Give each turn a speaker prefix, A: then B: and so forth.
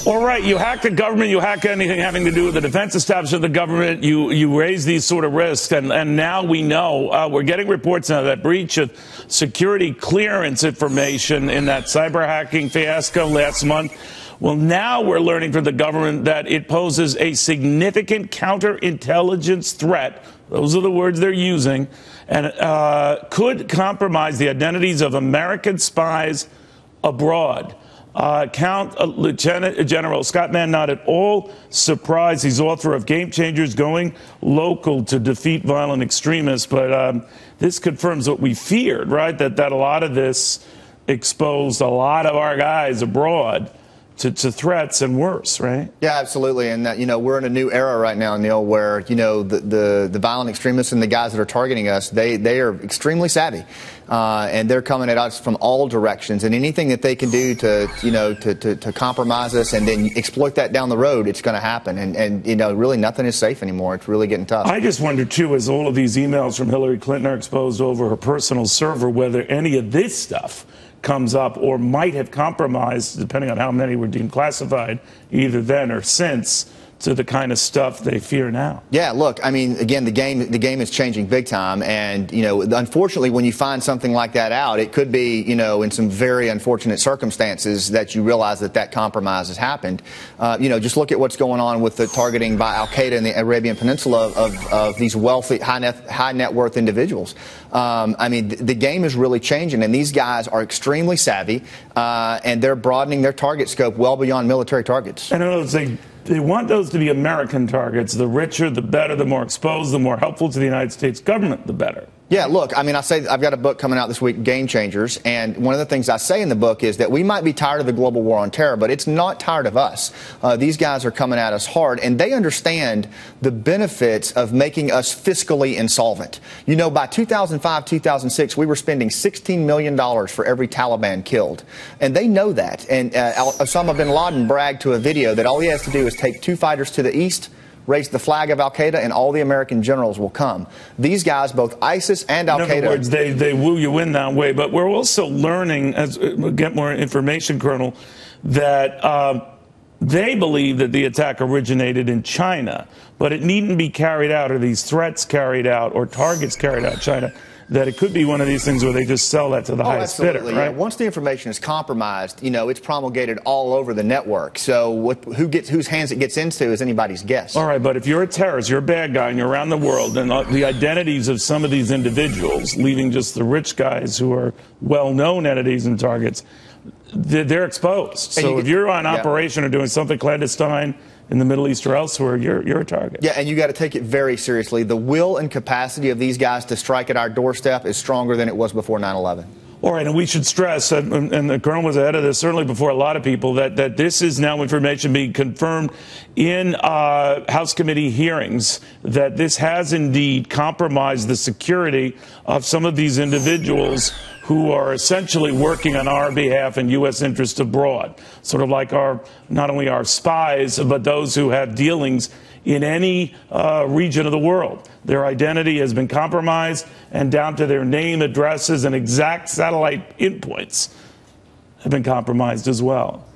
A: All right, you hack the government, you hack anything having to do with the defense establishment of the government, you raise these sort of risks, and now we know, we're getting reports now that breach of security clearance information in that cyber hacking fiasco last month. Well, now we're learning from the government that it poses a significant counterintelligence threat. Those are the words they're using, and could compromise the identities of American spies abroad. Lieutenant General Scott Mann not at all surprised. He's author of Game Changers, Going Local to Defeat Violent Extremists. But this confirms what we feared, right? That a lot of this exposed a lot of our guys abroad to threats and worse, right?
B: Yeah, absolutely. And, we're in a new era right now, Neil, where, the violent extremists and the guys that are targeting us, they are extremely savvy. And they're coming at us from all directions. And anything that they can do to compromise us and then exploit that down the road, it's going to happen. And really nothing is safe anymore. It's really getting tough.
A: I just wonder, too, as all of these emails from Hillary Clinton are exposed over her personal server, whether any of this stuff comes up or might have compromised, depending on how many were deemed classified, either then or since, to the kind of stuff they fear now.
B: Yeah, look, I mean, again, the game is changing big time, and unfortunately, when you find something like that out, it could be in some very unfortunate circumstances that you realize that compromise has happened. Just look at what's going on with the targeting by Al Qaeda in the Arabian Peninsula of these wealthy, high net worth individuals. I mean, the game is really changing, and these guys are extremely savvy, and they're broadening their target scope well beyond military targets.
A: And they want those to be American targets. The richer, the better, the more exposed, the more helpful to the United States government, the better.
B: Yeah, look, I mean, I've got a book coming out this week, Game Changers, and one of the things I say in the book is that we might be tired of the global war on terror, but it's not tired of us. These guys are coming at us hard, and they understand the benefits of making us fiscally insolvent. By 2005, 2006, we were spending $16 million for every Taliban killed, and they know that. And Osama bin Laden bragged to a video that all he has to do is take 2 fighters to the east, raise the flag of Al Qaeda, and all the American generals will come. These guys, both ISIS and Al Qaeda.
A: In other words, they woo you in that way. But we're also learning, as we get more information, Colonel, that they believe that the attack originated in China, but it needn't be carried out, or these threats carried out, or targets carried out in China. That it could be one of these things where they just sell that to the highest bidder, right?
B: Yeah. Once the information is compromised, it's promulgated all over the network. So whose hands it gets into is anybody's guess.
A: All right, but if you're a terrorist, you're a bad guy, and you're around the world, and the identities of some of these individuals, leaving just the rich guys who are well-known entities and targets, they're exposed. So if you're on operation or doing something clandestine in the Middle East or elsewhere, you're a target.
B: Yeah, and you got to take it very seriously. The will and capacity of these guys to strike at our doorstep is stronger than it was before 9/11.
A: All right, and we should stress, and the Colonel was ahead of this, certainly before a lot of people, that this is now information being confirmed in House committee hearings, that this has indeed compromised the security of some of these individuals who are essentially working on our behalf and U.S. interests abroad, sort of like not only our spies, but those who have dealings in any region of the world. Their identity has been compromised, and down to their name, addresses, and exact satellite endpoints have been compromised as well.